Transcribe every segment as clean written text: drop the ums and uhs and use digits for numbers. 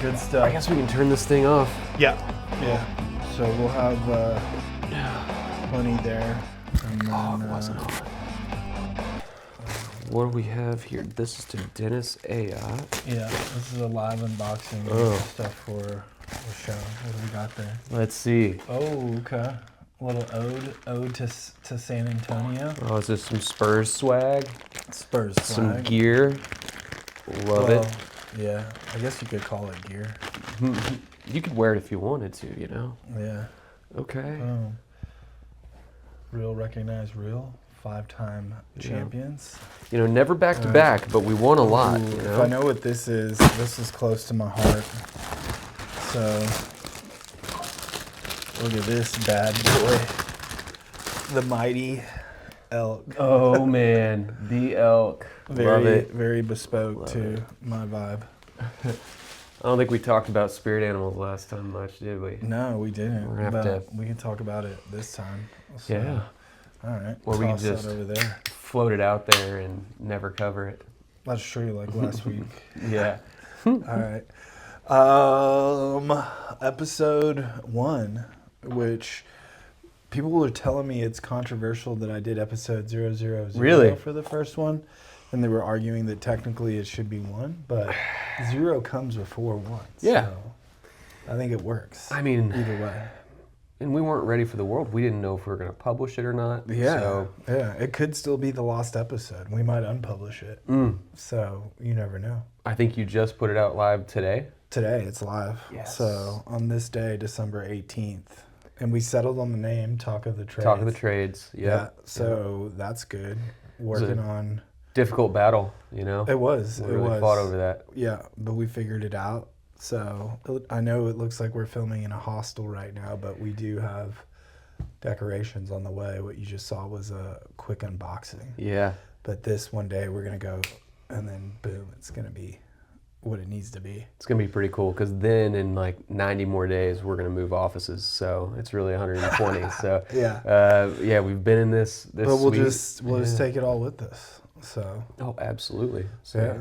Good stuff. I guess we can turn this thing off. Yeah. So we'll have plenty there. And then, It wasn't on. What do we have here? This is to Dennis AI. Yeah, this is a live unboxing stuff for the show. What do we got there? Let's see. Oh, okay. A little ode to San Antonio. Oh, is this some Spurs swag? Spurs swag. Some gear. Love it. Yeah, I guess you could call it gear. You could wear it if you wanted to, you know? Yeah. Okay. Real recognized real. 5-time champions. You know, never back to back, but we won a lot. You know? If I know what this is close to my heart. So, look at this bad boy. The mighty elk. Oh man, the elk. Love it. Very bespoke Love to it. my vibe. I don't think we talked about spirit animals last time much, did we? No, we didn't. We're gonna have But we can talk about it this time. So, Yeah. All right. Or we can toss that just over there. float it out there and never cover it. That's true, like last week. Yeah. All right. Episode 1, which people were telling me it's controversial that I did episode 000 Really? for the first one, and they were arguing that technically it should be 1, but 0 comes before 1. Yeah. So I think it works. I mean, either way. And we weren't ready for the world. We didn't know if we were going to publish it or not. Yeah. So, yeah. It could still be the lost episode. We might unpublish it. So you never know. I think you just put it out live today. Today it's live. Yes. So on this day, December 18th. And we settled on the name, Talk of the Trades. Talk of the Trades. Yep. Yeah. So that's good. Working on. Difficult battle, you know? It was. We really fought over that. Yeah. But we figured it out. So I know it looks like we're filming in a hostel right now, but we do have decorations on the way. What you just saw was a quick unboxing. Yeah. But this one day we're going to go and then boom, it's going to be what it needs to be. It's going to be pretty cool because then in like 90 more days, we're going to move offices. So it's really 120. So yeah, we've been in this But we'll suite. we'll just take it all with us. So. Oh, absolutely. So, yeah.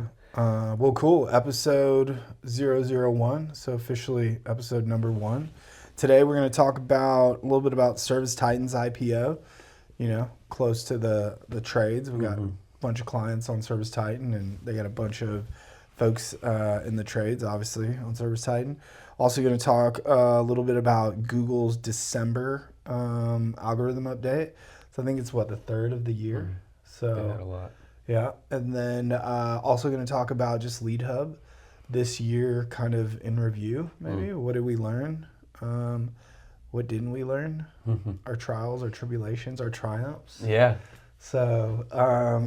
Well, cool. Episode 001, so officially episode number 1. Today we're going to talk about a little bit about ServiceTitan's IPO. You know, close to the trades. We got a bunch of clients on ServiceTitan, and they got a bunch of folks in the trades, obviously, on ServiceTitan. Also going to talk a little bit about Google's December algorithm update. So I think it's, the 3rd of the year. So did that a lot. Yeah, and then also going to talk about just Lead Hub this year, kind of in review, maybe. What did we learn? What didn't we learn? Our trials, our tribulations, our triumphs. Yeah. So,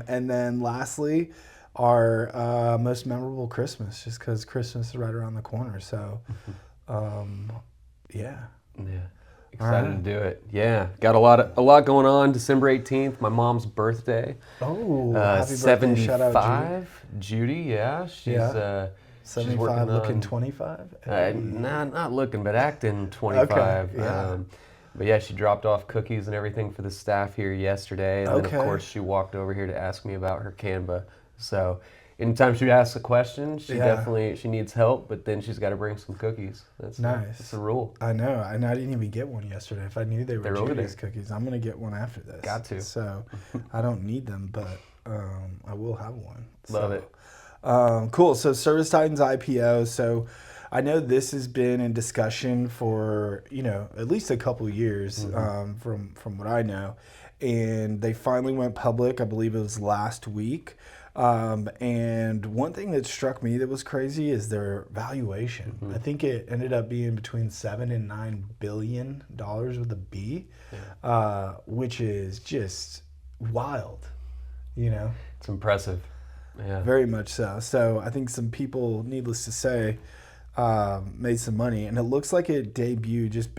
and then lastly, our most memorable Christmas, just because Christmas is right around the corner. So, yeah. Yeah. Excited to do it. Yeah. Got a lot going on. December 18th, my mom's birthday. Oh, happy birthday. Shout out 75. Judy, yeah. She's 75 looking 25? Not looking, but acting 25. Okay, yeah. But yeah, she dropped off cookies and everything for the staff here yesterday. And then, of course, she walked over here to ask me about her Canva. So anytime she asks a question, she needs help, but then she's got to bring some cookies. That's nice. That's the rule. I know, and I didn't even get one yesterday. If I knew they were Judy's cookies, I'm going to get one after this. Got to. So I don't need them, but I will have one. Love it. Cool. So ServiceTitan's IPO. So I know this has been in discussion for, at least a couple of years from what I know. And they finally went public, I believe it was last week. And one thing that struck me that was crazy is their valuation. I think it ended up being between $7 and $9 billion with a B, which is just wild, It's impressive. Yeah. Very much so. So I think some people, needless to say, made some money, and it looks like it debuted just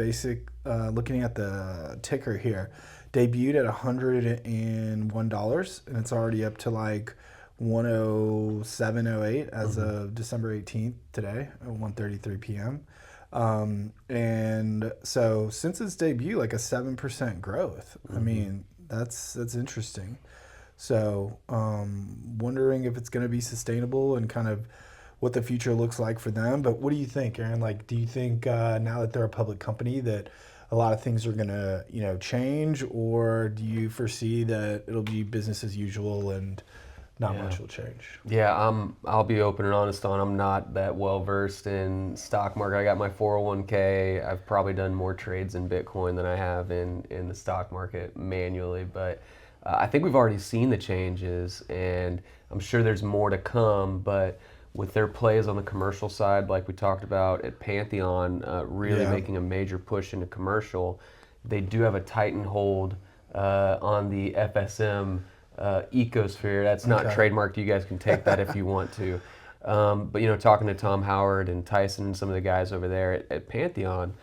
looking at the ticker here, debuted at $101, and it's already up to like 107.08 as of December 18th today at 1:33 p.m. And so since its debut, like a 7% growth. I mean, that's interesting. So wondering if it's going to be sustainable and kind of what the future looks like for them. But what do you think, Aaron? Like, do you think now that they're a public company that a lot of things are gonna, change, or do you foresee that it'll be business as usual and not Yeah. much will change? Yeah, I'll be open and honest on I'm not that well versed in stock market. I got my 401k. I've probably done more trades in Bitcoin than I have in the stock market manually, but I think we've already seen the changes and I'm sure there's more to come, but with their plays on the commercial side, like we talked about at Pantheon, really Yeah. making a major push into commercial, they do have a tighten hold on the FSM ecosphere. That's not Okay. trademarked. You guys can take that if you want to. But talking to Tom Howard and Tyson and some of the guys over there at Pantheon,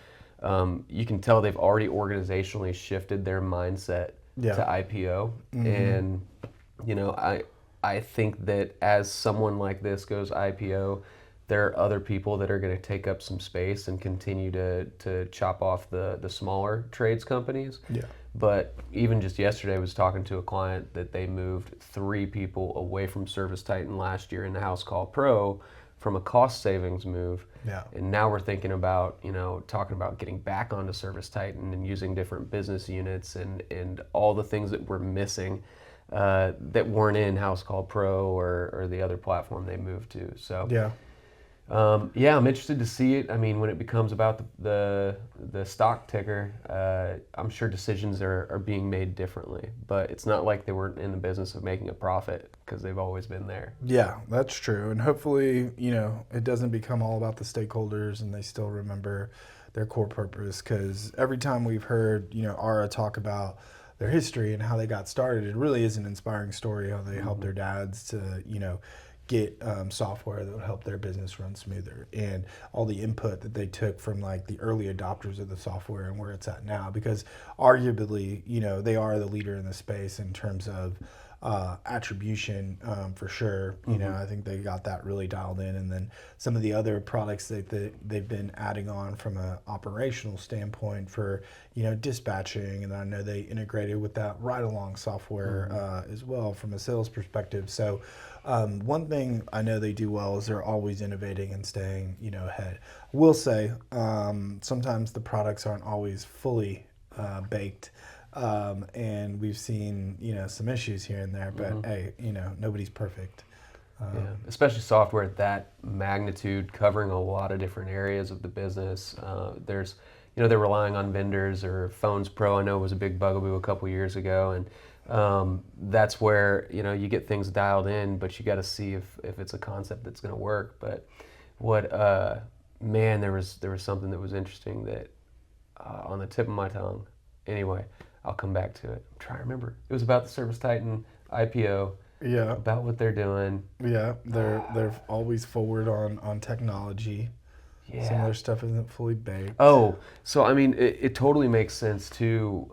you can tell they've already organizationally shifted their mindset Yeah. to IPO. Mm-hmm. And I think that as someone like this goes IPO, there are other people that are going to take up some space and continue to chop off the smaller trades companies. Yeah. But even just yesterday, I was talking to a client that they moved 3 people away from ServiceTitan last year in the house call Pro from a cost savings move. Yeah. And now we're thinking about, talking about getting back onto ServiceTitan and using different business units and all the things that we're missing that weren't in house call Pro or the other platform they moved to. So Yeah. yeah, I'm interested to see it. I mean, when it becomes about the stock ticker, I'm sure decisions are being made differently. But it's not like they weren't in the business of making a profit because they've always been there. Yeah, that's true. And hopefully, it doesn't become all about the stakeholders and they still remember their core purpose. Because every time we've heard, Ara talk about their history and how they got started, it really is an inspiring story how they helped their dads to, get software that would help their business run smoother, and all the input that they took from like the early adopters of the software and where it's at now, because arguably they are the leader in the space in terms of attribution, for sure. I think they got that really dialed in, and then some of the other products that they've been adding on from an operational standpoint for dispatching, and I know they integrated with that ride along software as well from a sales perspective. So one thing I know they do well is they're always innovating and staying ahead. I will say sometimes the products aren't always fully baked. And we've seen, some issues here and there, but hey, nobody's perfect. Yeah, especially software at that magnitude, covering a lot of different areas of the business. There's, they're relying on vendors or Phones Pro. I know was a big bugaboo a couple years ago, and that's where you get things dialed in, but you got to see if it's a concept that's going to work. But what, man, there was something that was interesting that on the tip of my tongue. Anyway, I'll come back to it. I'm trying to remember. It was about the ServiceTitan IPO. Yeah. About what they're doing. Yeah, they're always forward on technology. Yeah. Some of their stuff isn't fully baked. Oh, so I mean, it totally makes sense too.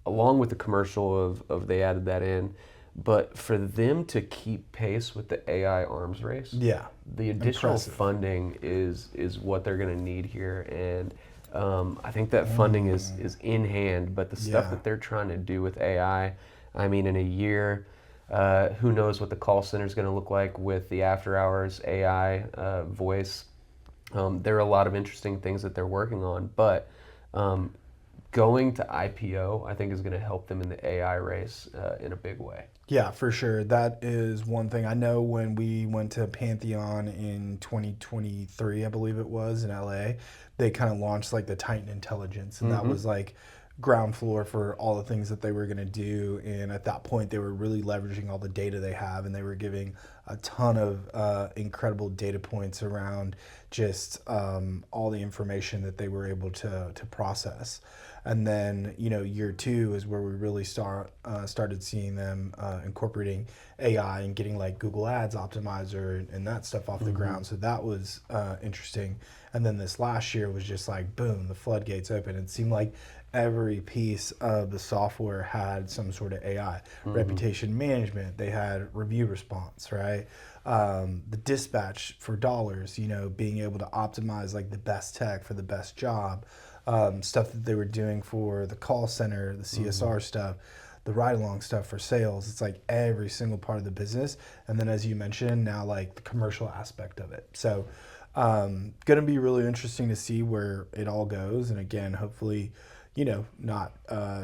Along with the commercial of they added that in, but for them to keep pace with the AI arms race, Yeah. the additional Impressive. funding is what they're going to need here, and I think that funding is in hand. But the stuff that they're trying to do with AI, I mean, in a year. Who knows what the call center is going to look like with the after hours AI voice. There are a lot of interesting things that they're working on, but going to IPO, I think, is going to help them in the AI race in a big way. Yeah, for sure. That is one thing. I know when we went to Pantheon in 2023, I believe it was, in LA, they kind of launched like the Titan Intelligence, and that was like ground floor for all the things that they were going to do. And at that point, they were really leveraging all the data they have, and they were giving a ton of incredible data points around just all the information that they were able to process. And then year 2 is where we really started seeing them incorporating AI and getting like Google Ads optimizer and that stuff off the ground. So that was interesting. And then this last year was just like boom, the floodgates open. It seemed like every piece of the software had some sort of AI. Reputation management, they had review response, right? The dispatch for dollars, being able to optimize like the best tech for the best job. Stuff that they were doing for the call center, the CSR stuff. the ride along stuff for sales. It's like every single part of the business. And then as you mentioned, now like the commercial aspect of it. So going to be really interesting to see where it all goes. And again, hopefully, not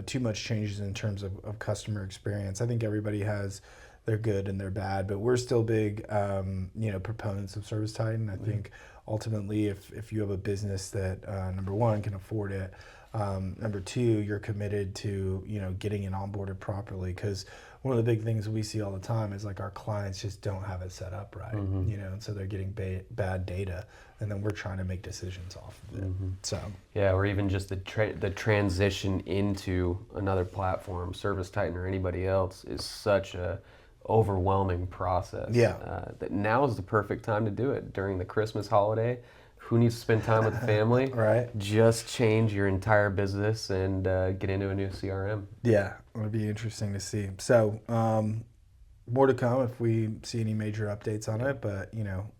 too much changes in terms of customer experience. I think everybody has their good and their bad, but we're still big, proponents of ServiceTitan. I think ultimately, if you have a business that number one can afford it, number two, you're committed to getting it onboarded properly, because one of the big things we see all the time is like our clients just don't have it set up right, and so they're getting bad data, and then we're trying to make decisions off of it. So yeah, or even just the transition into another platform, ServiceTitan or anybody else, is such a overwhelming process. That now is the perfect time to do it during the Christmas holiday. Who needs to spend time with the family? Right. Just change your entire business and get into a new CRM. Yeah, it'll be interesting to see. So more to come if we see any major updates on it. But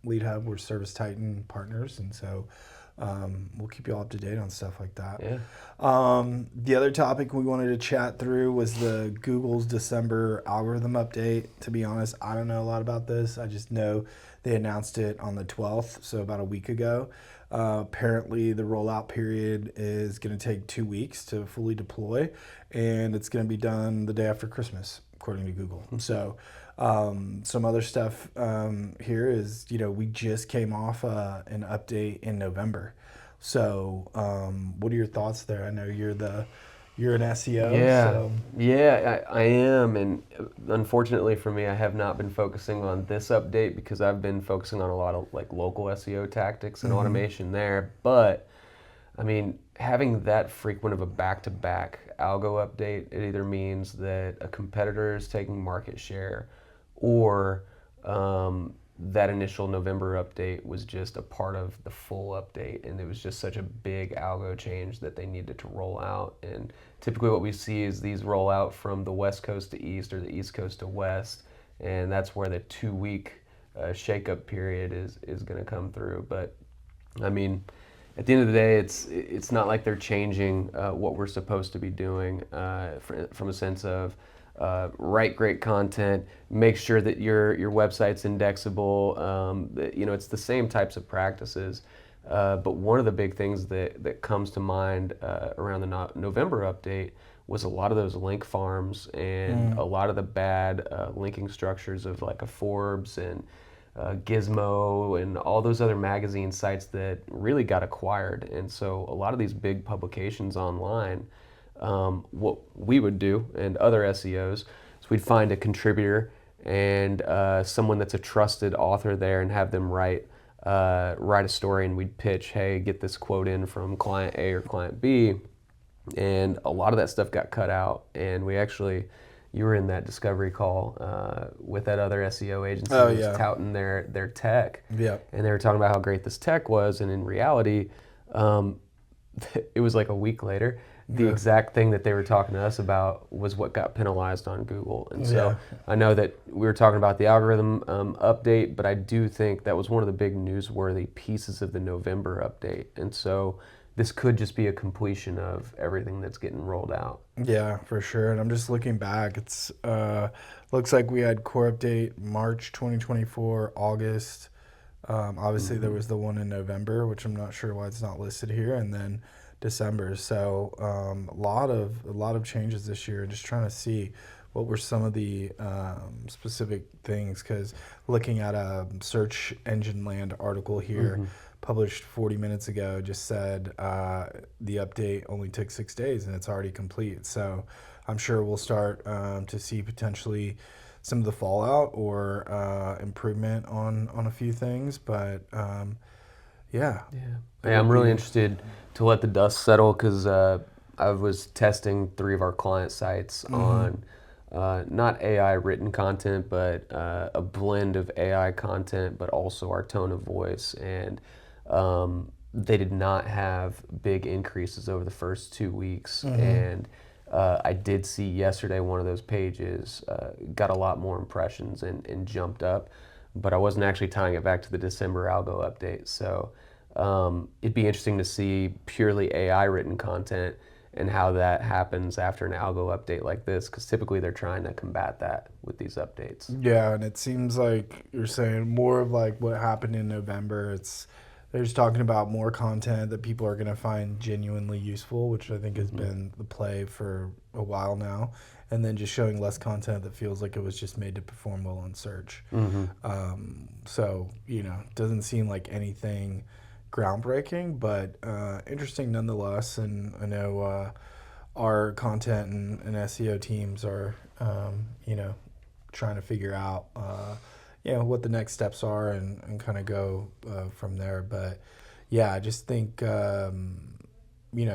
Lead Hub, we're ServiceTitan partners, and so we'll keep you all up to date on stuff like that. Yeah. The other topic we wanted to chat through was the Google's December algorithm update. To be honest, I don't know a lot about this. I just know they announced it on the 12th, so about a week ago. Apparently, the rollout period is going to take 2 weeks to fully deploy, and it's going to be done the day after Christmas, according to Google. So some other stuff here is, we just came off an update in November. So what are your thoughts there? I know you're an SEO. Yeah, So. yeah, I am, and unfortunately for me, I have not been focusing on this update because I've been focusing on a lot of like local SEO tactics and automation there. But I mean, having that frequent of a back-to-back algo update, it either means that a competitor is taking market share, or that initial November update was just a part of the full update, and it was just such a big algo change that they needed to roll out. And typically what we see is these roll out from the West Coast to East or the East Coast to West, and that's where the 2-week shakeup period is going to come through. But I mean, at the end of the day, it's not like they're changing what we're supposed to be doing from a sense of write great content, make sure that your website's indexable. It's the same types of practices. But one of the big things that comes to mind around the November update was a lot of those link farms and a lot of the bad linking structures of like a Forbes and Gizmo and all those other magazine sites that really got acquired. And so a lot of these big publications online, what we would do and other SEOs is we'd find a contributor and someone that's a trusted author there and have them write a story, and we'd pitch, hey, get this quote in from client A or client B. And a lot of that stuff got cut out, and you were in that discovery call with that other SEO agency that was touting their tech. Yeah. And they were talking about how great this tech was, and in reality, it was like a week later, the exact thing that they were talking to us about was what got penalized on Google. And so I know that we were talking about the algorithm update, but I do think that was one of the big newsworthy pieces of the November update. And so this could just be a completion of everything that's getting rolled out. Yeah, for sure. And I'm just looking back. It's looks like we had core update March 2024, August. Obviously, there was the one in November, which I'm not sure why it's not listed here, and then December. So a lot of changes this year. Just trying to see what were some of the specific things, because looking at a Search Engine Land article here, published 40 minutes ago, just said the update only took 6 days and it's already complete. So I'm sure we'll start to see potentially some of the fallout or improvement on a few things. But yeah, I'm really interested to let the dust settle, because I was testing 3 of our client sites on not AI written content, but a blend of AI content, but also our tone of voice. And they did not have big increases over the first 2 weeks. And I did see yesterday one of those pages got a lot more impressions and jumped up, but I wasn't actually tying it back to the December algo update. So it'd be interesting to see purely AI written content and how that happens after an algo update like this, because typically they're trying to combat that with these updates. Yeah, and it seems like you're saying more of like what happened in November. They're just talking about more content that people are going to find genuinely useful, which I think has been the play for a while now, and then just showing less content that feels like it was just made to perform well on search. So, doesn't seem like anything groundbreaking, but interesting nonetheless. And I know our content and SEO teams are, trying to figure out, what the next steps are and kind of go from there. But yeah, I just think,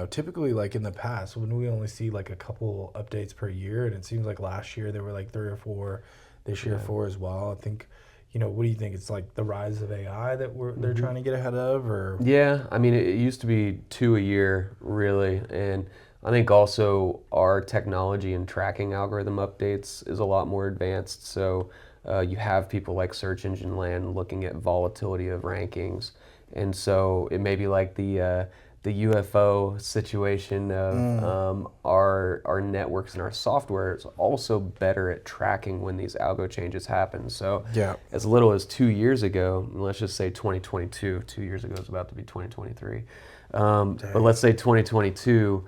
typically like in the past, when we only see like a couple updates per year, and it seems like last year there were like 3 or 4, this year 4 as well. I think, what do you think? It's like the rise of AI that they're trying to get ahead of, or? Yeah, I mean, it used to be 2 a year, really, and I think also our technology and tracking algorithm updates is a lot more advanced. So you have people like Search Engine Land looking at volatility of rankings, and so it may be like the UFO situation of our networks and our software is also better at tracking when these algo changes happen. So as little as 2 years ago, let's just say 2022, 2 years ago is about to be 2023, but let's say 2022,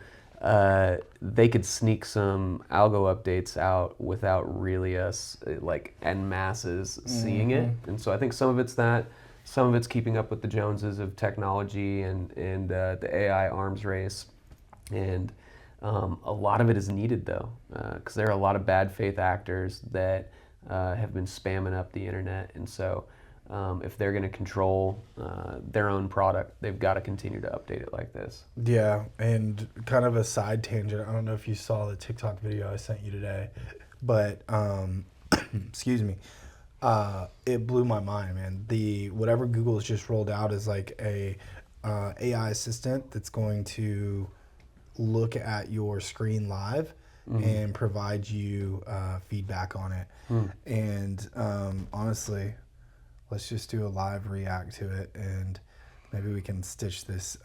they could sneak some algo updates out without really us like en masses seeing it. And so I think some of it's that. Some of it's keeping up with the Joneses of technology and the AI arms race. And a lot of it is needed, though, because there are a lot of bad faith actors that have been spamming up the internet. And so if they're going to control their own product, they've got to continue to update it like this. Yeah, and kind of a side tangent. I don't know if you saw the TikTok video I sent you today, but excuse me. It blew my mind, man. Whatever Google has just rolled out is like a AI assistant that's going to look at your screen live and provide you feedback on it. And honestly, let's just do a live react to it, and maybe we can stitch this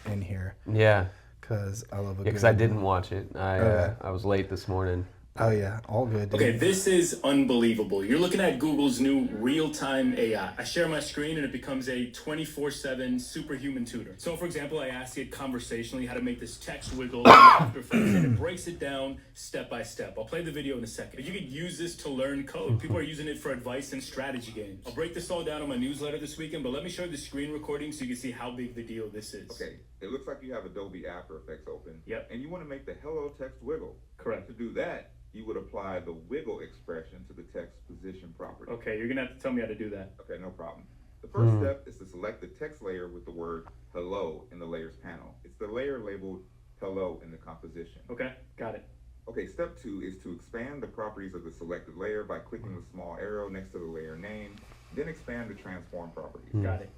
in here. Yeah, because I love it. Because I didn't watch it. I was late this morning. Oh yeah, all good. Dude. Okay, this is unbelievable. You're looking at Google's new real-time AI. I share my screen and it becomes a 24/7 superhuman tutor. So for example, I ask it conversationally how to make this text wiggle after effects, and it breaks it down step by step. I'll play the video in a second. But you could use this to learn code. People are using it for advice and strategy games. I'll break this all down on my newsletter this weekend, but let me show you the screen recording so you can see how big the deal this is. Okay, it looks like you have Adobe After Effects open. Yep. And you want to make the hello text wiggle. Correct. To do that, you would apply the wiggle expression to the text position property. Okay, you're gonna have to tell me how to do that. Okay, no problem. The first step is to select the text layer with the word hello in the layers panel. It's the layer labeled hello in the composition. Okay, got it. Okay, step 2 is to expand the properties of the selected layer by clicking the small arrow next to the layer name, then expand the transform properties. Got it.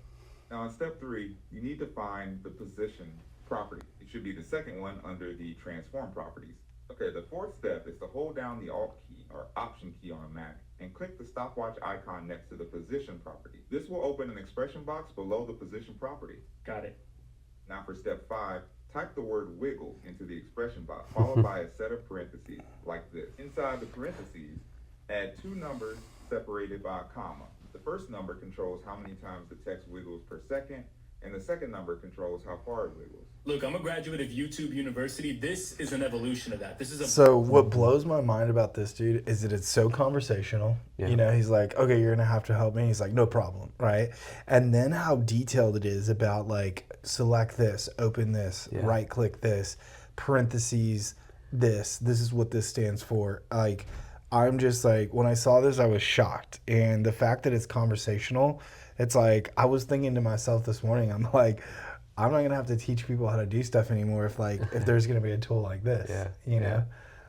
Now in step 3, you need to find the position property. It should be the second one under the transform properties. Okay, the fourth step is to hold down the Alt key or Option key on a Mac and click the stopwatch icon next to the position property. This will open an expression box below the position property. Got it. Now for step 5, type the word wiggle into the expression box, followed by a set of parentheses like this. Inside the parentheses, add 2 numbers separated by a comma. The first number controls how many times the text wiggles per second, and the second number controls how far it wiggles. Look, I'm a graduate of YouTube University. This is an evolution of that. This is a So what blows my mind about this dude is that it's so conversational. Yeah. He's like, okay, you're gonna have to help me. He's like, no problem, right? And then how detailed it is about like select this, open this, right click this, parentheses this. This is what this stands for. Like, I'm just like, when I saw this, I was shocked. And the fact that it's conversational, it's like, I was thinking to myself this morning, I'm like, I'm not gonna have to teach people how to do stuff anymore if there's gonna be a tool like this. You know,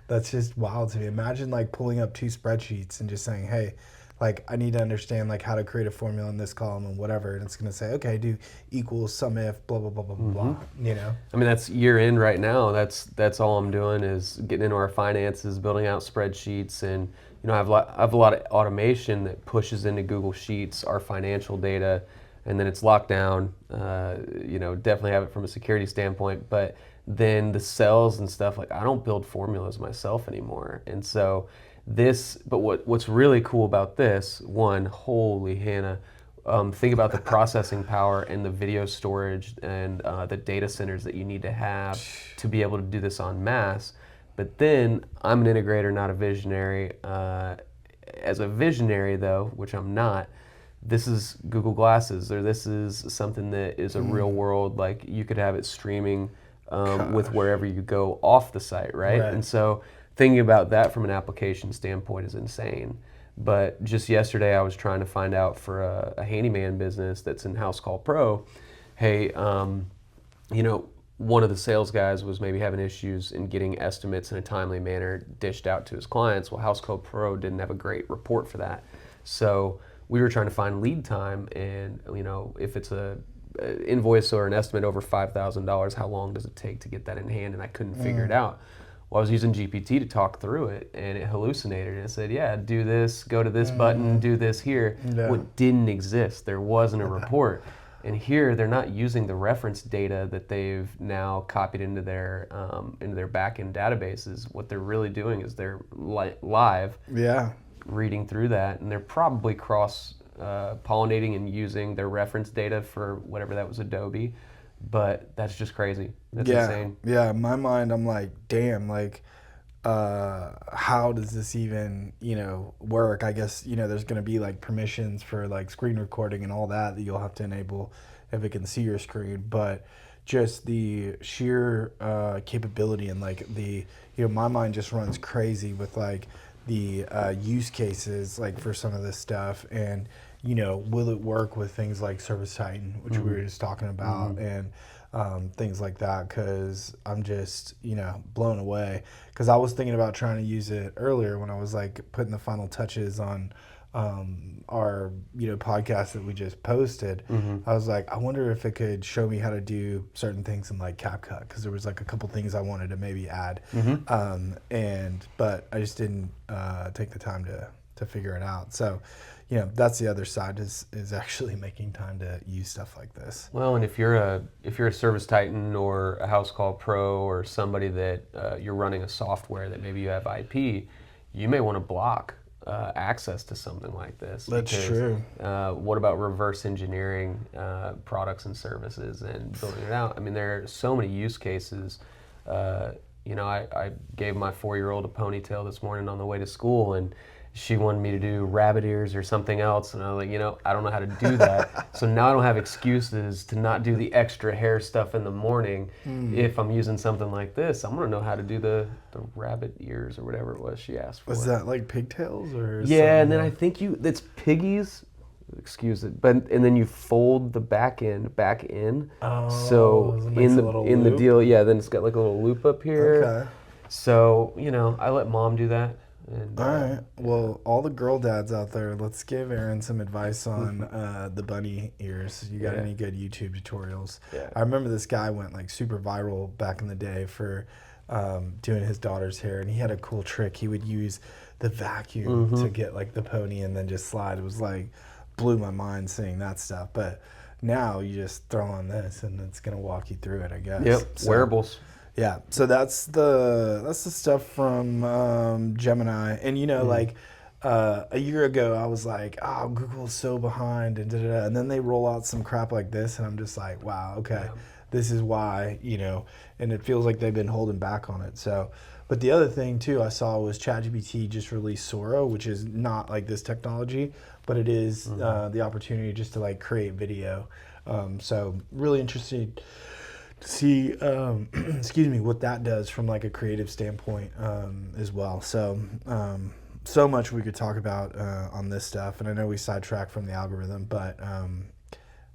that's just wild to me. Imagine like pulling up 2 spreadsheets and just saying, hey, like I need to understand like how to create a formula in this column and whatever, and it's gonna say, okay, do equals sum if blah blah blah blah blah. You know. I mean, that's year end right now. That's all I'm doing is getting into our finances, building out spreadsheets, and I have a lot of automation that pushes into Google Sheets our financial data. and then it's locked down. Definitely have it from a security standpoint, but then the cells and stuff, like I don't build formulas myself anymore. And so but what's really cool about this, one, holy Hannah, think about the processing power and the video storage and the data centers that you need to have to be able to do this en masse. But then I'm an integrator, not a visionary. As a visionary, though, which I'm not, this is Google Glasses, or this is something that is a real world, like you could have it streaming with wherever you go off the site, right? And so thinking about that from an application standpoint is insane. But just yesterday I was trying to find out for a handyman business that's in House Call Pro, hey, one of the sales guys was maybe having issues in getting estimates in a timely manner dished out to his clients. Well, House Call Pro didn't have a great report for that. So we were trying to find lead time, and if it's a invoice or an estimate over $5,000, how long does it take to get that in hand? And I couldn't figure it out. Well, I was using GPT to talk through it, and it hallucinated, and it said, yeah, do this, go to this button, do this here. What didn't exist, there wasn't a report. And here, they're not using the reference data that they've now copied into their back-end databases. What they're really doing is they're live reading through that, and they're probably cross-pollinating and using their reference data for whatever that was, Adobe. But that's just crazy. That's insane. Yeah, in my mind, I'm like, damn, like, how does this even, work? I guess, there's going to be like permissions for like screen recording and all that you'll have to enable if it can see your screen. But just the sheer capability and like my mind just runs crazy with like the use cases like for some of this stuff. And will it work with things like ServiceTitan, which we were just talking about, and things like that? Because I'm just, blown away. Because I was thinking about trying to use it earlier when I was like putting the final touches on our, podcast that we just posted. I was like, I wonder if it could show me how to do certain things in like CapCut, because there was like a couple things I wanted to maybe add, but I just didn't take the time to figure it out. So. That's the other side is actually making time to use stuff like this. Well, and if you're a ServiceTitan or a House Call Pro or somebody that you're running a software that maybe you have IP, you may want to block access to something like this. That's true. What about reverse engineering products and services and building it out? I mean, there are so many use cases. I gave my 4-year-old a ponytail this morning on the way to school, and she wanted me to do rabbit ears or something else, and I was like, I don't know how to do that. So now I don't have excuses to not do the extra hair stuff in the morning. If I'm using something like this, I'm gonna know how to do the rabbit ears or whatever it was she asked for. Was that like pigtails or? Yeah, and then I think it's piggies. Excuse it, and then you fold the back end back in. Oh, so in the deal, then it's got like a little loop up here. Okay. So I let mom do that. And, all right. Well, all the girl dads out there, let's give Aaron some advice on the bunny ears. You got any good YouTube tutorials? Yeah. I remember this guy went like super viral back in the day for doing his daughter's hair, and he had a cool trick. He would use the vacuum to get like the pony and then just slide. It was like blew my mind seeing that stuff. But now you just throw on this and it's gonna walk you through it, I guess. Yep. So, wearables. Yeah, so that's the stuff from Gemini, and like a year ago I was like, oh, Google's so behind, and and then they roll out some crap like this, and I'm just like, wow, okay, this is why, and it feels like they've been holding back on it. So, but the other thing too I saw was ChatGPT just released Sora, which is not like this technology, but it is the opportunity just to like create video. So really interested to see what that does from like a creative standpoint as well. So so much we could talk about on this stuff, and I know we sidetracked from the algorithm, but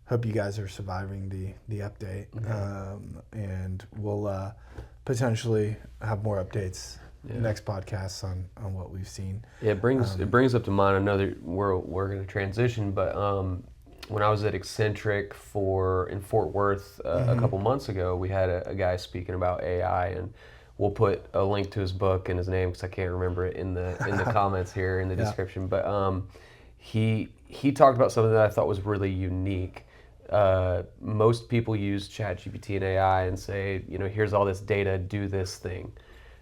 hope you guys are surviving the update, and we'll potentially have more updates next podcasts on what we've seen. Yeah, it brings up to mind. I know that we're going to transition, but when I was at Eccentric in Fort Worth a couple months ago, we had a guy speaking about AI, and we'll put a link to his book and his name because I can't remember it in the comments here in the description. But he talked about something that I thought was really unique. most people use ChatGPT and AI and say, here's all this data, do this thing.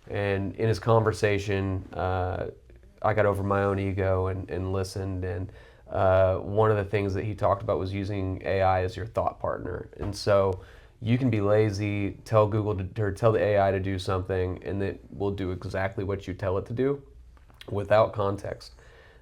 And in his conversation, I got over my own ego and listened. And one of the things that he talked about was using AI as your thought partner. And so you can be lazy, tell Google or tell the AI to do something, and it will do exactly what you tell it to do without context.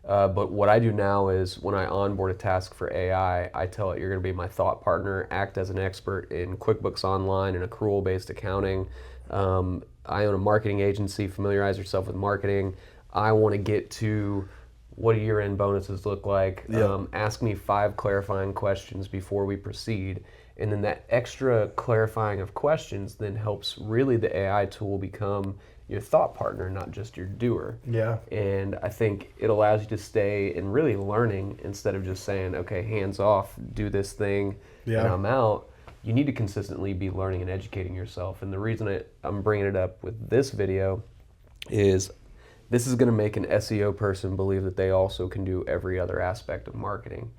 But what I do now is when I onboard a task for AI, I tell it you're going to be my thought partner, act as an expert in QuickBooks Online and accrual-based accounting. I own a marketing agency, familiarize yourself with marketing. I want to get to what do year-end bonuses look like. Ask me 5 clarifying questions before we proceed. And then that extra clarifying of questions then helps really the AI tool become your thought partner, not just your doer. Yeah. And I think it allows you to stay in really learning instead of just saying, okay, hands off, do this thing, and I'm out. You need to consistently be learning and educating yourself. And the reason I'm bringing it up with this video is this is going to make an SEO person believe that they also can do every other aspect of marketing.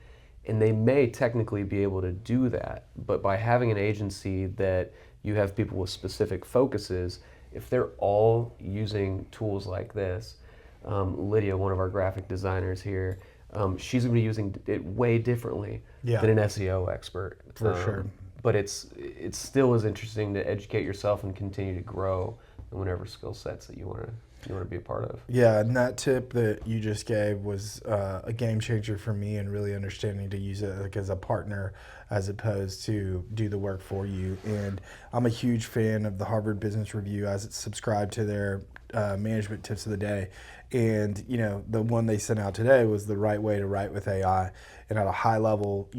And they may technically be able to do that, but by having an agency that you have people with specific focuses, if they're all using tools like this, Lydia, one of our graphic designers here, she's going to be using it way differently than an SEO expert. For sure. But it's still as interesting to educate yourself and continue to grow in whatever skill sets that you want to be a part of. Yeah, and that tip that you just gave was a game changer for me in really understanding to use it like as a partner as opposed to do the work for you. And I'm a huge fan of the Harvard Business Review as it's subscribed to their management tips of the day. And, the one they sent out today was the right way to write with AI. And at a high level,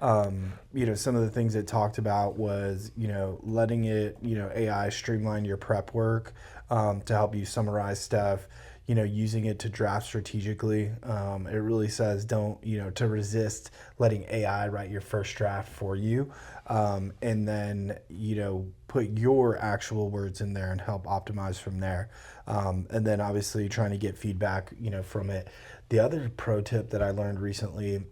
some of the things it talked about was, letting it, AI streamline your prep work to help you summarize stuff, using it to draft strategically. It really says to resist letting AI write your first draft for you. And then, put your actual words in there and help optimize from there. And then obviously trying to get feedback, from it. The other pro tip that I learned recently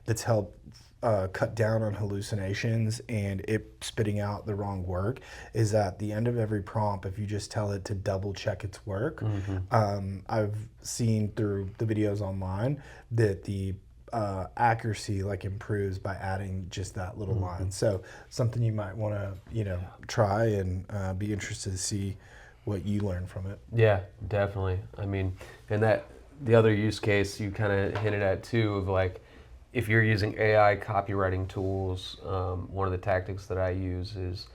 that's helped cut down on hallucinations and it spitting out the wrong work is at the end of every prompt, if you just tell it to double check its work. I've seen through the videos online that the accuracy improves by adding just that little line. So something you might want to try and be interested to see what you learn from it. Yeah, definitely. I mean, and that the other use case you kind of hinted at too of if you're using AI copywriting tools, one of the tactics that I use is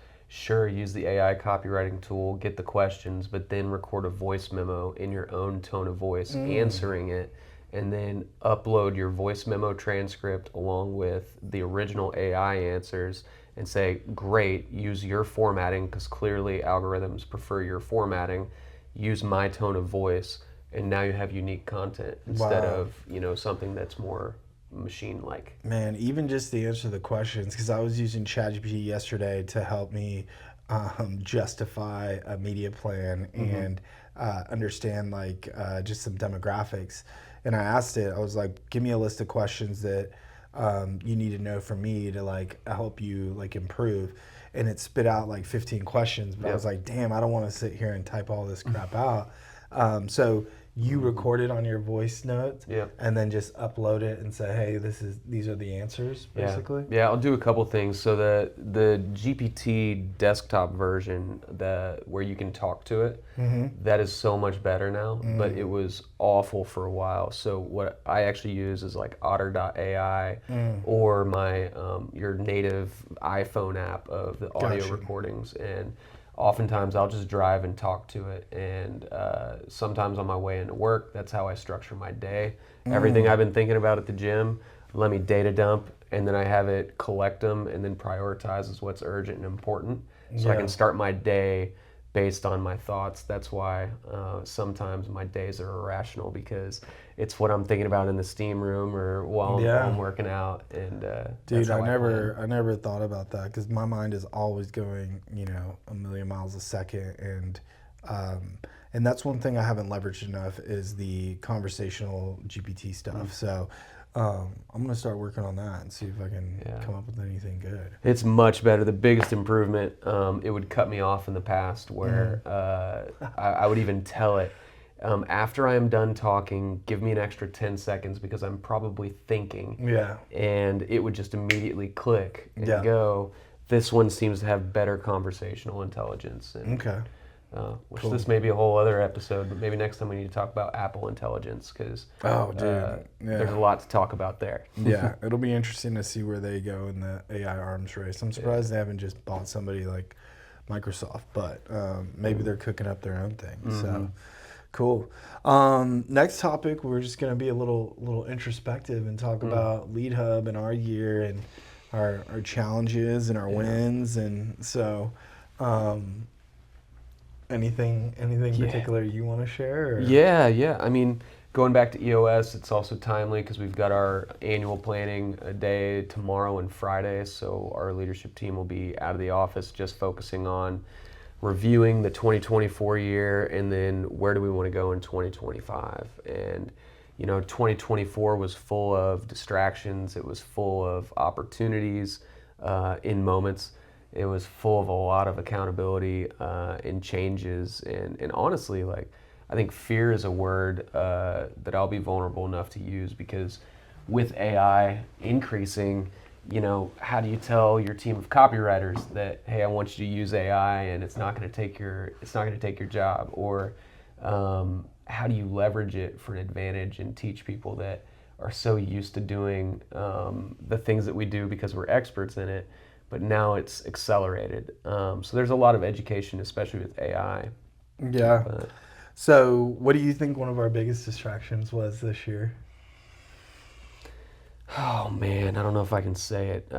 use the AI copywriting tool, get the questions, but then record a voice memo in your own tone of voice, answering it, and then upload your voice memo transcript along with the original AI answers and say, great, use your formatting because clearly algorithms prefer your formatting, use my tone of voice, and now you have unique content instead of, something that's more machine-like. Man, even just the answer to the questions, because I was using ChatGPT yesterday to help me justify a media plan and understand just some demographics. And I asked it, I was like, give me a list of questions that you need to know from me to help you improve. And it spit out 15 questions, but I was like, damn, I don't want to sit here and type all this crap out. So you record it on your voice notes and then just upload it and say, hey, these are the answers, basically? Yeah, I'll do a couple things. So the GPT desktop version, where you can talk to it, that is so much better now, but it was awful for a while. So what I actually use is otter.ai or my your native iPhone app of the audio recordings. And oftentimes I'll just drive and talk to it, and sometimes on my way into work, that's how I structure my day. Everything I've been thinking about at the gym, let me data dump, and then I have it collect them and then prioritize as what's urgent and important, so I can start my day based on my thoughts. That's why sometimes my days are irrational, because it's what I'm thinking about in the steam room or while I'm working out. And dude, I never thought about that, because my mind is always going, a million miles a second, and that's one thing I haven't leveraged enough is the conversational GPT stuff. So I'm gonna start working on that and see if I can come up with anything good. It's much better. The biggest improvement, it would cut me off in the past where I would even tell it, after I am done talking, give me an extra 10 seconds because I'm probably thinking. Yeah. And it would just immediately click and go, this one seems to have better conversational intelligence. And, Okay. Which this may be a whole other episode, but maybe next time we need to talk about Apple intelligence because there's a lot to talk about there. Yeah, it'll be interesting to see where they go in the AI arms race. I'm surprised they haven't just bought somebody like Microsoft, but maybe they're cooking up their own thing. So cool. Next topic, we're just going to be a little introspective and talk about Lead Hub and our year and our challenges and our wins. And so anything particular you want to share? Or? Yeah. I mean, going back to EOS, it's also timely because we've got our annual planning day tomorrow and Friday. So our leadership team will be out of the office just focusing on reviewing the 2024 year and then where do we want to go in 2025. And, 2024 was full of distractions. It was full of opportunities in moments. It was full of a lot of accountability and changes. And honestly, I think fear is a word that I'll be vulnerable enough to use because with AI increasing, how do you tell your team of copywriters that, hey, I want you to use AI and it's not going to take your job? Or how do you leverage it for an advantage and teach people that are so used to doing the things that we do because we're experts in it, but now it's accelerated. So there's a lot of education, especially with AI. Yeah. So what do you think one of our biggest distractions was this year? Oh man, I don't know if I can say it.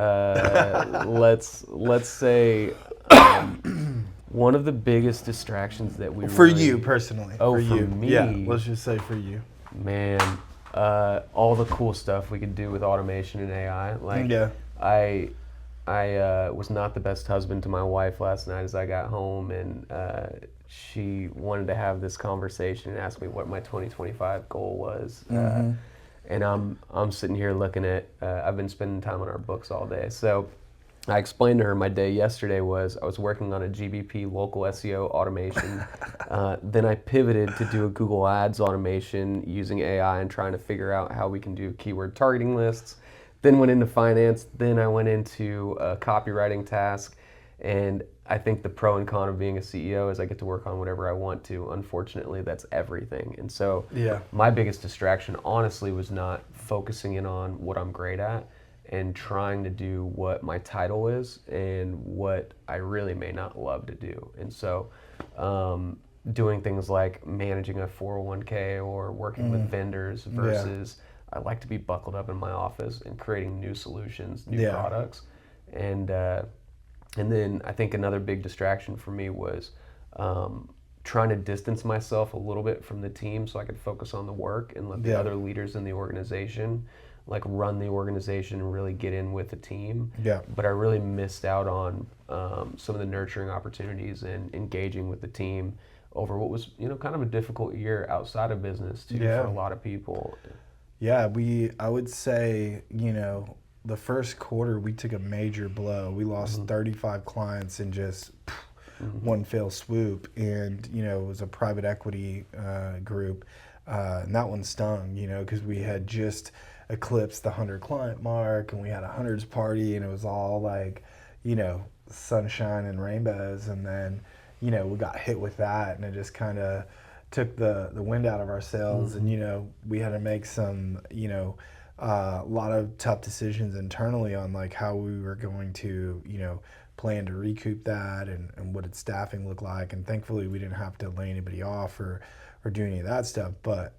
Let's say one of the biggest distractions that we for you personally. Oh, for you. me. Yeah, let's just say for you. Man, all the cool stuff we could do with automation and AI. I was not the best husband to my wife last night as I got home, and she wanted to have this conversation and ask me what my 2025 goal was. And I'm sitting here looking at, I've been spending time on our books all day. So I explained to her my day yesterday was I was working on a GBP local SEO automation. Then I pivoted to do a Google Ads automation using AI and trying to figure out how we can do keyword targeting lists. Then went into finance. Then I went into a copywriting task. And I think the pro and con of being a CEO is I get to work on whatever I want to. Unfortunately, that's everything. And so my biggest distraction, honestly, was not focusing in on what I'm great at and trying to do what my title is and what I really may not love to do. And so doing things like managing a 401k or working with vendors versus I like to be buckled up in my office and creating new solutions, new products. And then I think another big distraction for me was trying to distance myself a little bit from the team so I could focus on the work and let the other leaders in the organization run the organization and really get in with the team. Yeah. But I really missed out on some of the nurturing opportunities and engaging with the team over what was kind of a difficult year outside of business too for a lot of people. Yeah, I would say, the first quarter we took a major blow. We lost 35 clients in just one fell swoop, and it was a private equity group, and that one stung, because we had just eclipsed the 100 client mark, and we had a hundreds party, and it was all sunshine and rainbows, and then we got hit with that, and it just kind of took the wind out of our sails, and we had to make some a lot of tough decisions internally on how we were going to plan to recoup that and what its staffing looked like, and thankfully we didn't have to lay anybody off or do any of that stuff, but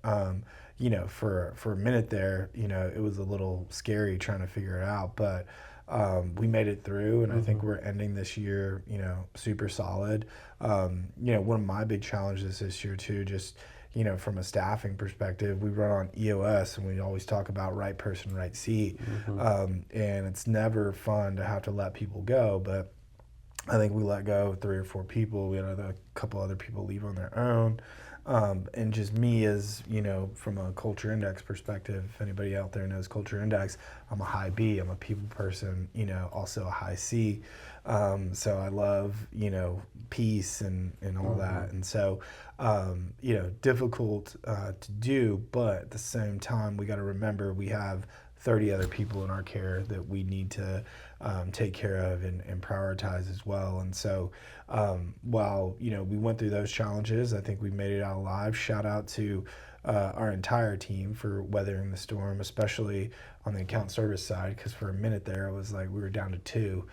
for a minute there it was a little scary trying to figure it out, but we made it through, and I think we're ending this year super solid. One of my big challenges this year too, just from a staffing perspective, we run on EOS, and we always talk about right person, right seat. And it's never fun to have to let people go, but I think we let go of 3 or 4 people. We had a couple other people leave on their own. And just me as, from a culture index perspective, if anybody out there knows culture index, I'm a high B, I'm a people person, also a high C. So I love, peace and all that. And so, difficult to do, but at the same time, we got to remember we have 30 other people in our care that we need to take care of and prioritize as well. And so while, we went through those challenges, I think we made it out alive. Shout out to our entire team for weathering the storm, especially on the account service side, because for a minute there, it was like we were down to 2,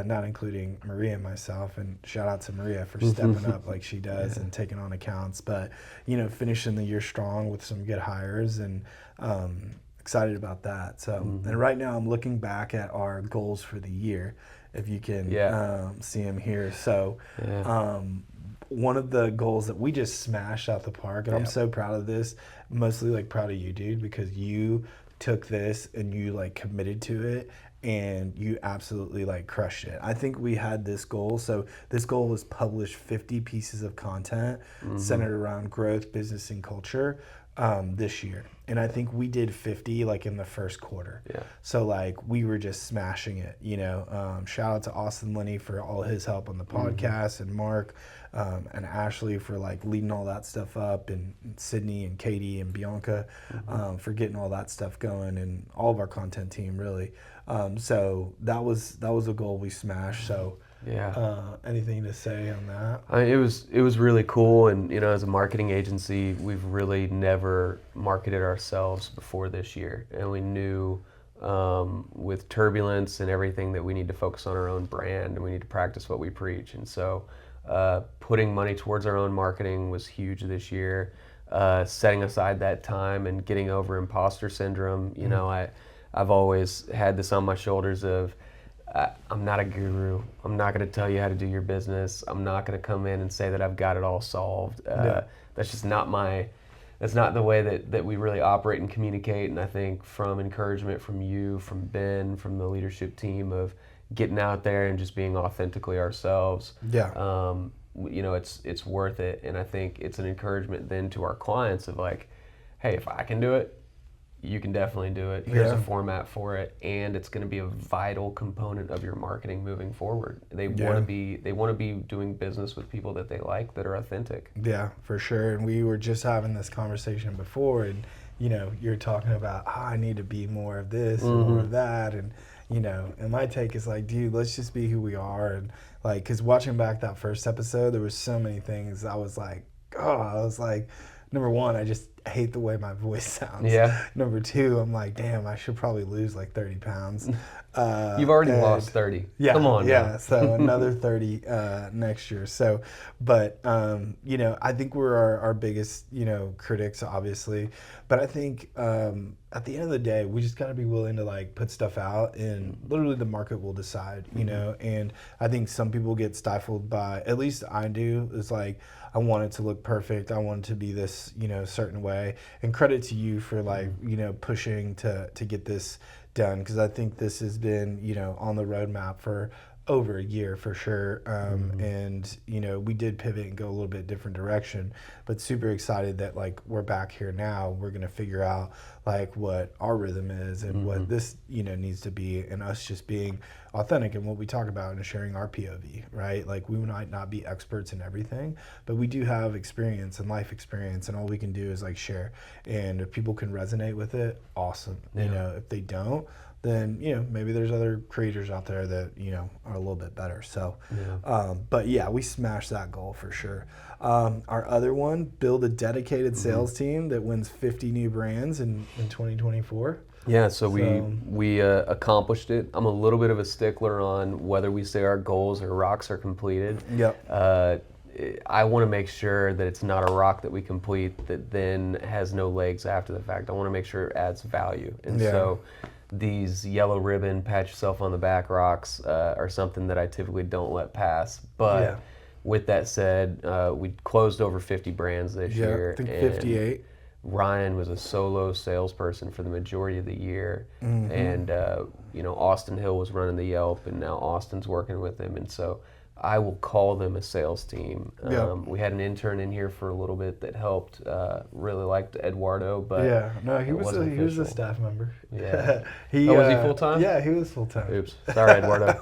not including Maria and myself. And shout out to Maria for stepping up like she does and taking on accounts. But, finishing the year strong with some good hires and excited about that. So, and right now I'm looking back at our goals for the year, if you can see them here. So, one of the goals that we just smashed out the park, and I'm so proud of this, mostly like proud of you, dude, because you took this and you like committed to it and you absolutely like crushed it. I think we had this goal. So this goal was publish 50 pieces of content centered around growth, business, and culture this year. And I think we did 50 like in the first quarter. So like we were just smashing it, shout out to Austin Linney for all his help on the podcast and Mark and Ashley for like leading all that stuff up, and Sydney and Katie and Bianca for getting all that stuff going, and all of our content team really. So that was a goal we smashed. So anything to say on that? It was really cool, and as a marketing agency, we've really never marketed ourselves before this year, and we knew with turbulence and everything that we need to focus on our own brand and we need to practice what we preach. And so putting money towards our own marketing was huge this year. Setting aside that time and getting over imposter syndrome. I've always had this on my shoulders of I'm not a guru. I'm not going to tell you how to do your business. I'm not going to come in and say that I've got it all solved. That's just not that's not the way that we really operate and communicate. And I think from encouragement from you, from Ben, from the leadership team, of getting out there and just being authentically ourselves. It's worth it. And I think it's an encouragement then to our clients of like, hey, if I can do it, you can definitely do it. Here's a format for it, and it's going to be a vital component of your marketing moving forward. They want to be doing business with people that they like, that are authentic. Yeah, for sure. And we were just having this conversation before, and you're talking about I need to be more of this and more of that, and and my take is like, dude, let's just be who we are. And like, because watching back that first episode, there was so many things I was like, number one, I just hate the way my voice sounds. Number two, I'm like, damn, I should probably lose like 30 pounds. You've already lost 30. Come on now. So another 30 next year. So, but, I think we're our biggest, critics, obviously. But I think at the end of the day, we just got to be willing to like put stuff out, and literally the market will decide, and I think some people get stifled by, at least I do, it's like, I want it to look perfect. I want it to be this, certain way. And credit to you for like, pushing to get this done, because I think this has been, on the roadmap for over a year for sure. And, we did pivot and go a little bit different direction, but super excited that like we're back here now. We're going to figure out like what our rhythm is and what this, needs to be, and us just being authentic in what we talk about and sharing our POV, right? Like we might not be experts in everything, but we do have experience and life experience, and all we can do is like share. And if people can resonate with it, awesome. If they don't, then maybe there's other creators out there that are a little bit better. So but yeah, we smashed that goal for sure. Our other one, build a dedicated sales team that wins 50 new brands in 2024. So we accomplished it. I'm a little bit of a stickler on whether we say our goals or rocks are completed. I want to make sure that it's not a rock that we complete that then has no legs after the fact. I want to make sure it adds value. And so these yellow ribbon, pat yourself on the back rocks are something that I typically don't let pass. But with that said, we closed over 50 brands this year. I think 58. Ryan was a solo salesperson for the majority of the year, and Austin Hill was running the Yelp, and now Austin's working with him, and so I will call them a sales team. We had an intern in here for a little bit that helped. Really liked Eduardo, but he was a staff member. Yeah, was he full time? Yeah, he was full time. Oops, sorry, Eduardo.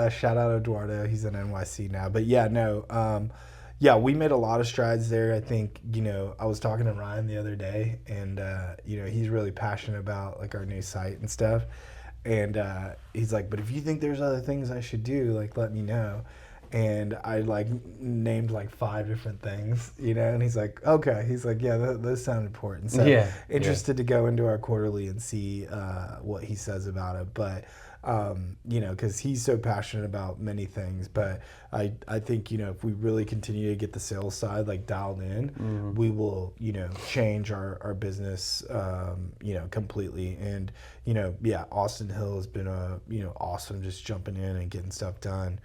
Shout out Eduardo. He's in NYC now, but we made a lot of strides there. I think, I was talking to Ryan the other day, and, he's really passionate about like our new site and stuff. And he's like, but if you think there's other things I should do, like, let me know. And I like named like 5 different things, and he's like, okay. He's like, yeah, those sound important. So interested to go into our quarterly and see what he says about it. But because he's so passionate about many things. But I think, if we really continue to get the sales side like dialed in, we will, change our business, completely. And, Austin Hill has been awesome just jumping in and getting stuff done.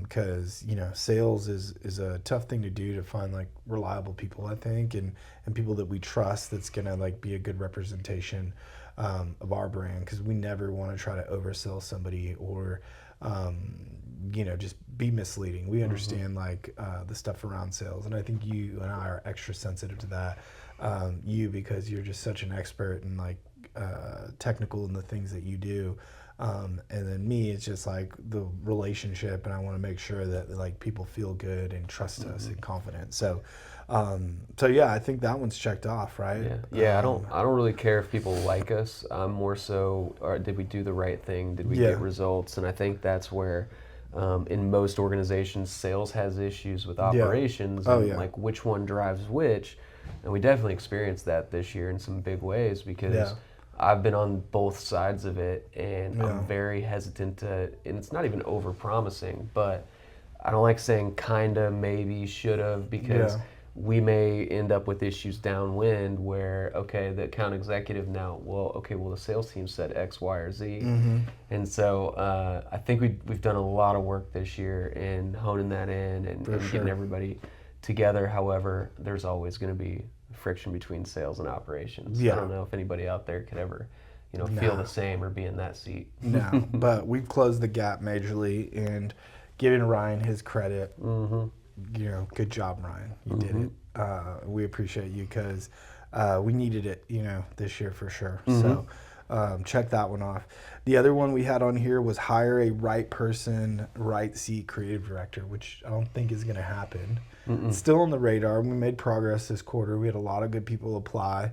Because, sales is a tough thing to do, to find like reliable people, I think, and people that we trust that's going to like be a good representation of our brand, because we never want to try to oversell somebody or just be misleading. We understand like the stuff around sales, and I think you and I are extra sensitive to that. Because you're just such an expert and like technical in the things that you do. And then me, it's just like the relationship, and I want to make sure that like people feel good and trust us and confident. So I think that one's checked off, right? Yeah. I don't really care if people like us. I'm more so, did we do the right thing? Did we get results? And I think that's where, in most organizations, sales has issues with operations and like which one drives which. And we definitely experienced that this year in some big ways, because I've been on both sides of it, and I'm very hesitant to, and it's not even over promising, but I don't like saying kinda, maybe, should've, because we may end up with issues downwind where, okay, the account executive now, the sales team said X, Y, or Z. And so I think we've done a lot of work this year in honing that in and getting everybody together. However, there's always going to be friction between sales and operations. I don't know if anybody out there could ever, feel the same or be in that seat. No, but we've closed the gap majorly, and giving Ryan his credit. Good job, Ryan. You did it. We appreciate you, because we needed it, this year for sure. So check that one off. The other one we had on here was hire a right person, right seat creative director, which I don't think is going to happen. It's still on the radar. We made progress this quarter. We had a lot of good people apply.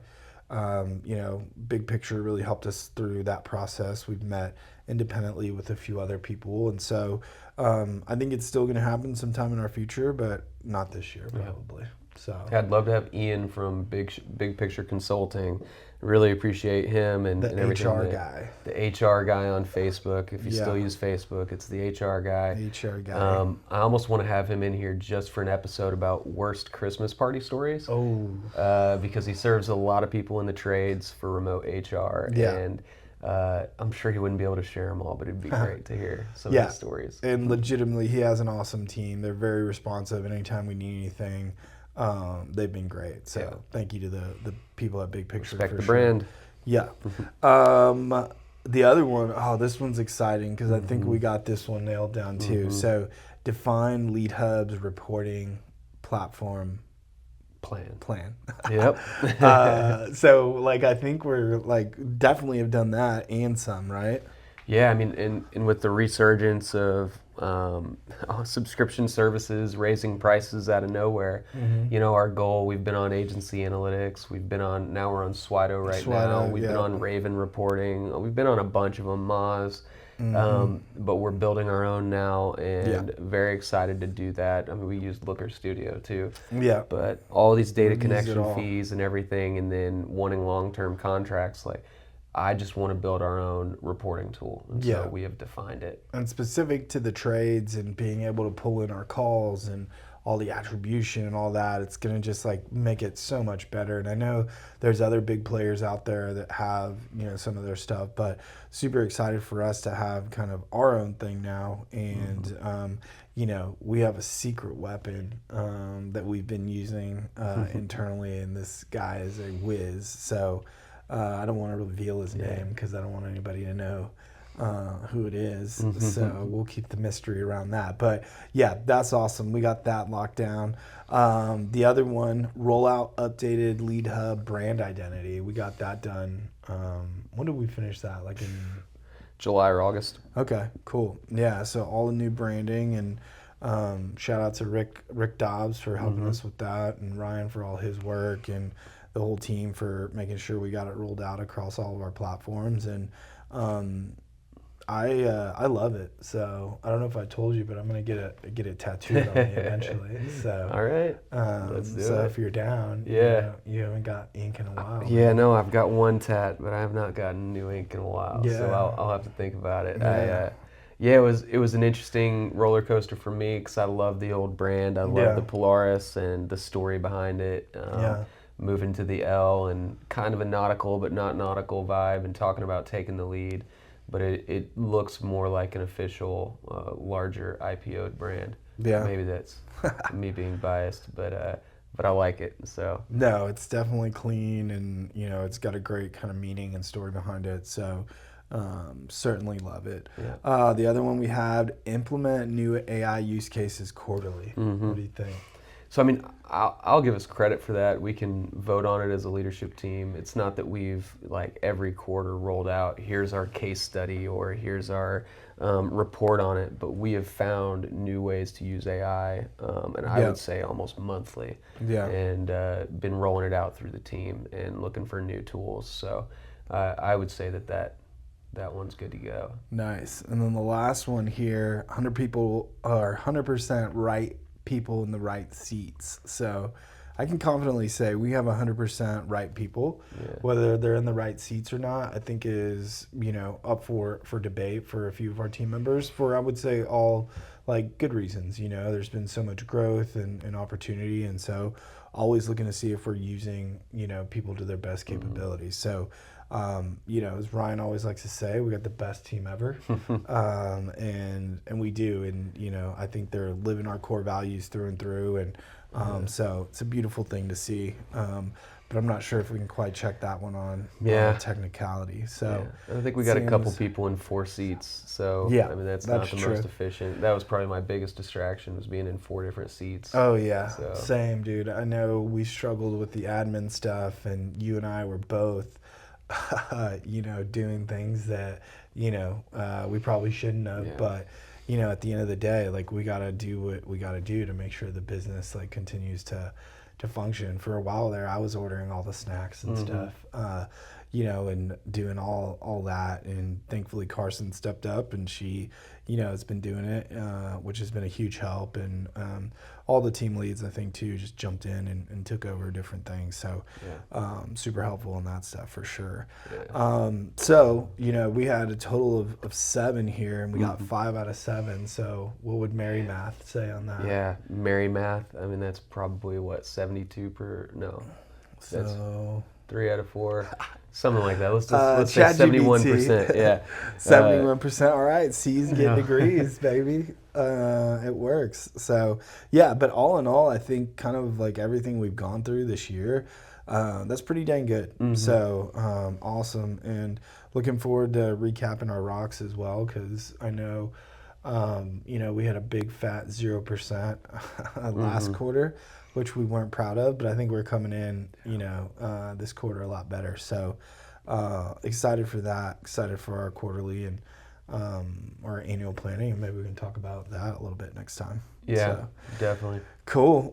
Big Picture really helped us through that process. We've met independently with a few other people, and so I think it's still going to happen sometime in our future, but not this year probably. So I'd love to have Ian from Big Picture Consulting. Really appreciate him and everything. HR guy. The HR guy on Facebook. If you still use Facebook, it's the HR guy. HR guy. I almost want to have him in here just for an episode about worst Christmas party stories. Because he serves a lot of people in the trades for remote HR. And I'm sure he wouldn't be able to share them all, but it'd be great to hear some of his stories. And legitimately, he has an awesome team. They're very responsive. Anytime we need anything, they've been great. So thank you to the people at Big Picture. Respect the brand. Yeah. The other one, this one's exciting, because I think we got this one nailed down too. So define Lead Hub's reporting platform plan. Yep. So like, I think we're like definitely have done that and some, right? Yeah, I mean, and with the resurgence of subscription services raising prices out of nowhere, our goal, we've been on Agency Analytics, now we're on Swido now, we've been on Raven Reporting, we've been on a bunch of them, Moz, but we're building our own now, and very excited to do that. I mean, we used Looker Studio too, but all these data connection fees and everything, and then wanting long-term contracts, like, I just want to build our own reporting tool, and so we have defined it. And specific to the trades and being able to pull in our calls and all the attribution and all that. It's going to just like make it so much better. And I know there's other big players out there that have, some of their stuff, but super excited for us to have kind of our own thing now. And, we have a secret weapon that we've been using internally, and this guy is a whiz. So I don't want to reveal his name because I don't want anybody to know who it is. So we'll keep the mystery around that. But yeah, that's awesome. We got that locked down. The other one, rollout updated lead hub brand identity. We got that done. When did we finish that? Like in July or August. Okay, cool. Yeah, so all the new branding, and shout out to Rick Dobbs for helping us with that, and Ryan for all his work, and the whole team for making sure we got it rolled out across all of our platforms. And I love it. So I don't know if I told you, but I'm gonna get it tattooed on me eventually. So all right, let's do it. If you're down, yeah, you haven't got ink in a while. Yeah, no, I've got one tat, but I have not gotten new ink in a while. Yeah. So I'll have to think about it. Yeah. It was an interesting roller coaster for me because I love the old brand. I love the Polaris and the story behind it. Moving to the L and kind of a nautical but not nautical vibe, and talking about taking the lead. But it looks more like an official, larger IPO'd brand. Yeah. Maybe that's me being biased, but I like it. So no, it's definitely clean, and it's got a great kind of meaning and story behind it. So certainly love it. Yeah. The other one we had, implement new AI use cases quarterly. What do you think? So, I mean, I'll give us credit for that. We can vote on it as a leadership team. It's not that we've, like, every quarter rolled out, here's our case study or here's our report on it, but we have found new ways to use AI, and I would say almost monthly, and been rolling it out through the team and looking for new tools. So I would say that one's good to go. Nice. And then the last one here, 100 people are 100% right people in the right seats. So I can confidently say we have 100% right people. Whether they're in the right seats or not, I think is up for debate for a few of our team members, for I would say all like good reasons. There's been so much growth and opportunity, and so always looking to see if we're using people to their best capabilities. So as Ryan always likes to say, we got the best team ever, and we do, and I think they're living our core values through and through, and so it's a beautiful thing to see. But I'm not sure if we can quite check that one on technicality. So I think we got a couple people in 4 seats, so I mean that's not the most efficient. That was probably my biggest distraction, was being in 4 different seats. Oh yeah, same dude. I know we struggled with the admin stuff, and you and I were both doing things that we probably shouldn't have, but at the end of the day, like, we got to do what we got to do to make sure the business like continues to function. For a while there, I was ordering all the snacks and stuff, and doing all that, and thankfully Carson stepped up, and she has been doing it, which has been a huge help, and all the team leads, I think, too, just jumped in and took over different things, so super helpful in that stuff for sure. So we had a total of 7 here, and we got 5 out of 7. So what would Mary Math say on that? Yeah, Mary Math, I mean, that's probably what, 72 per, no, that's so 3 out of 4, something like that. Let's say 71%. Yeah, 71%. All right, C's getting degrees, baby. It works. So yeah, but all in all, I think kind of like everything we've gone through this year, that's pretty dang good. So awesome, and looking forward to recapping our rocks as well, because I know we had a big fat 0% last quarter, which we weren't proud of, but I think we're coming in, this quarter a lot better. So excited for that, excited for our quarterly and our annual planning, and maybe we can talk about that a little bit next time. Yeah, so, definitely. Cool.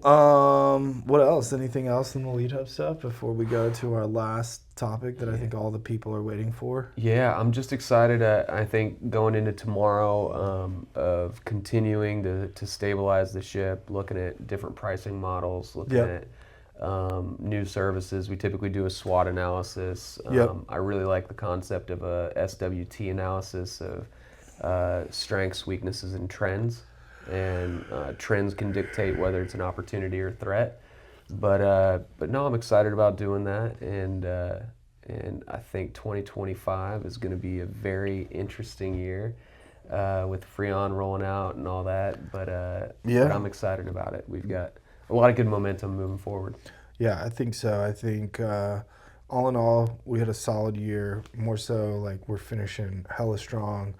What else? Anything else in the lead hub stuff before we go to our last topic that I think all the people are waiting for? Yeah, I'm just excited. I think going into tomorrow, of continuing to stabilize the ship, looking at different pricing models, looking at new services. We typically do a SWOT analysis. I really like the concept of a SWT analysis of strengths, weaknesses, and trends. and trends can dictate whether it's an opportunity or threat. But no, I'm excited about doing that, and I think 2025 is going to be a very interesting year with Freon rolling out and all that. But I'm excited about it. We've got a lot of good momentum moving forward. Yeah, I think so. I think all in all, we had a solid year. More so, like we're finishing hella strong,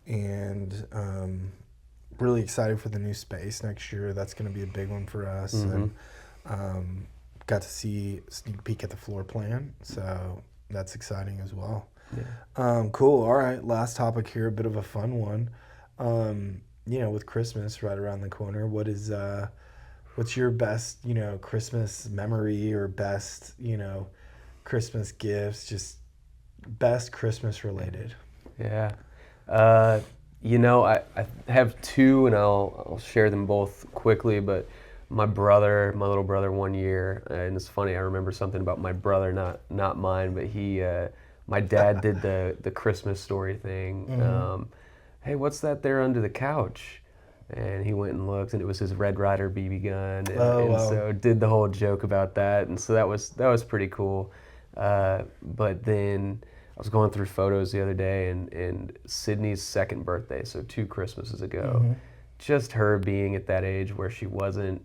and really excited for the new space next year. That's going to be a big one for us. And got to see a sneak peek at the floor plan, so that's exciting as well. Yeah. Cool. All right, last topic here, a bit of a fun one. With Christmas right around the corner, what's your best, Christmas memory or best, Christmas gifts, just best Christmas related? Yeah. I have two, and I'll share them both quickly, but my little brother, one year, and it's funny, I remember something about my brother, not mine, but my dad did the Christmas story thing. Hey, what's that there under the couch? And he went and looked, and it was his Red Ryder BB gun, and so did the whole joke about that, and so that was pretty cool. But then I was going through photos the other day, and Sydney's second birthday, so 2 Christmases ago, just her being at that age where she wasn't,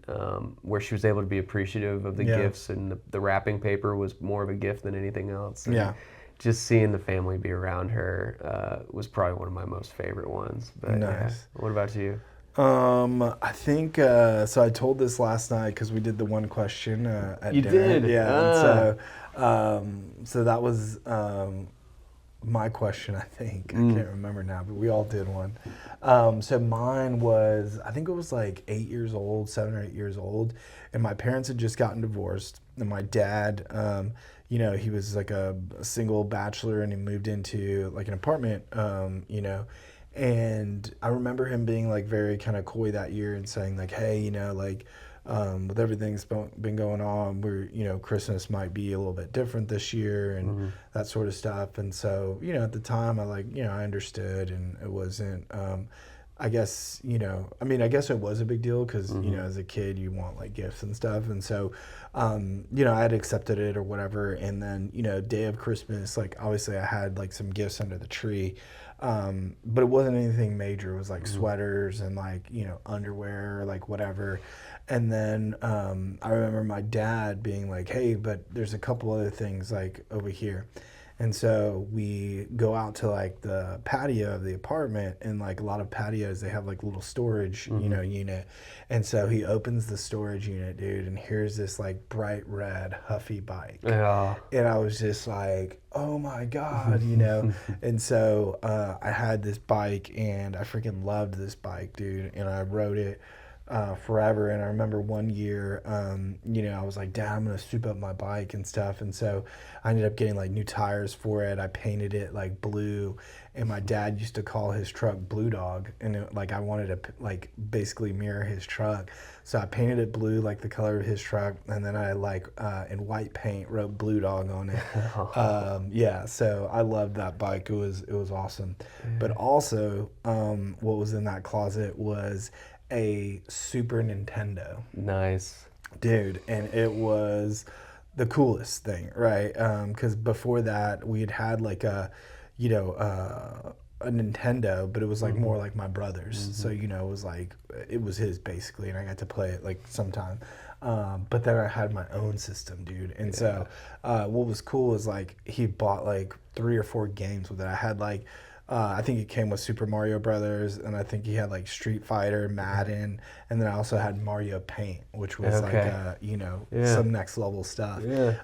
where she was able to be appreciative of the gifts, and the wrapping paper was more of a gift than anything else. And just seeing the family be around her was probably one of my most favorite ones. But nice. What about you? I think so. I told this last night because we did the one question at you dinner. did, yeah. And so that was my question. I think I can't remember now, but we all did one. So mine was, I think it was like 8 years old, 7 or 8 years old, and my parents had just gotten divorced, and my dad, he was like a single bachelor, and he moved into like an apartment, And I remember him being like very kind of coy that year and saying like, hey, with everything's been going on, Christmas might be a little bit different this year and that sort of stuff. And so, at the time I understood, and it wasn't, I guess it was a big deal because, as a kid you want like gifts and stuff. And so, I had accepted it or whatever. And then, day of Christmas, like obviously I had like some gifts under the tree. But it wasn't anything major. It was like sweaters and like, underwear or like whatever. And then I remember my dad being like, hey, but there's a couple other things like over here. And so we go out to like the patio of the apartment, and like a lot of patios, they have like little storage, unit. And so he opens the storage unit, dude, and here's this like bright red Huffy bike. Yeah. And I was just like, oh my God, And so I had this bike, and I freaking loved this bike, dude. And I rode it forever. And I remember one year, I was like, Dad, I'm going to soup up my bike and stuff. And so I ended up getting like new tires for it. I painted it like blue, and my dad used to call his truck Blue Dog. And I wanted to like basically mirror his truck. So I painted it blue, like the color of his truck. And then I in white paint wrote Blue Dog on it. So I loved that bike. It was awesome. But also what was in that closet was a Super Nintendo. Nice. Dude, and it was the coolest thing, right? Because before that, we had like a Nintendo, but it was like more like my brother's. So, it was his basically, and I got to play it like sometime. But then I had my own system, dude. And so what was cool is like he bought like 3 or 4 games with it. I had like, I think it came with Super Mario Brothers, and I think he had like Street Fighter, Madden, and then I also had Mario Paint, which was some next level stuff. Yeah.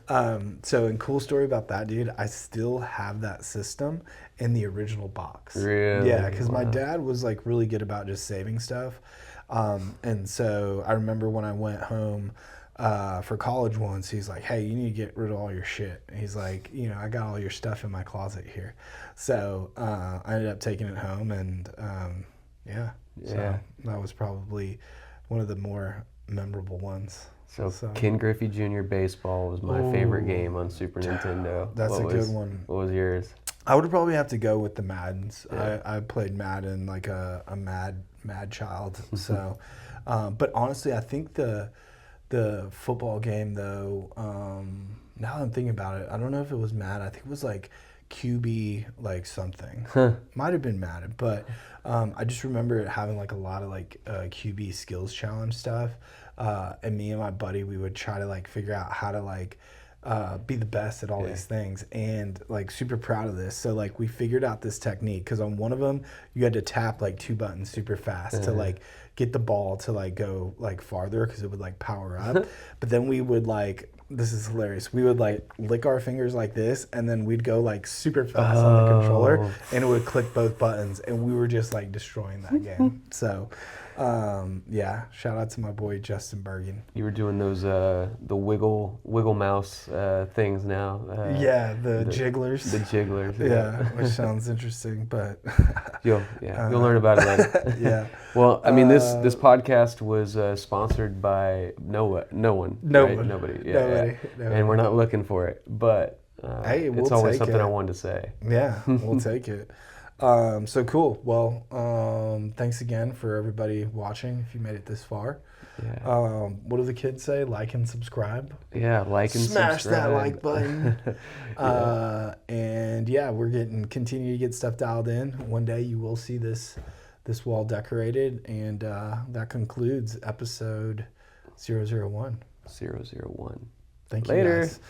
So, and cool story about that, dude, I still have that system in the original box. Really? Yeah, because my dad was like really good about just saving stuff. And so I remember when I went home for college once, he's like, hey, you need to get rid of all your shit. And he's like, I got all your stuff in my closet here. So I ended up taking it home, and so that was probably one of the more memorable ones. So Ken Griffey Jr. Baseball was my favorite game on Super Nintendo. That's a good one. What was yours? I would probably have to go with the Maddens. Yeah. I played Madden like a mad child. So, but honestly, I think the football game though. Now that I'm thinking about it, I don't know if it was Madden. I think it was like QB like something. Might have been Madden, but I just remember it having like a lot of like QB skills challenge stuff. And me and my buddy, we would try to like figure out how to like be the best at all these things, and like super proud of this. So like we figured out this technique because on one of them you had to tap like 2 buttons super fast to like get the ball to like go like farther because it would like power up. But then we would like, this is hilarious, we would like lick our fingers like this and then we'd go like super fast on the controller and it would click both buttons and we were just like destroying that game. So yeah, shout out to my boy Justin Bergen. You were doing those the wiggle mouse things now. Yeah, the jigglers. The jigglers. Yeah, which sounds interesting, but you'll learn about it later. Yeah. Well, I mean, this podcast was sponsored by no one. Nobody. Yeah, Nobody. And we're not looking for it, but hey, we'll it's always take something it. I wanted to say. Yeah, we'll take it. So cool. Well, thanks again for everybody watching. If you made it this far, Yeah. What do the kids say? Like and subscribe. Yeah, like and Smash subscribe. that like button. And yeah, we're continue to get stuff dialed in. One day you will see this wall decorated, and that concludes episode 001. 001. Thank you Later. guys.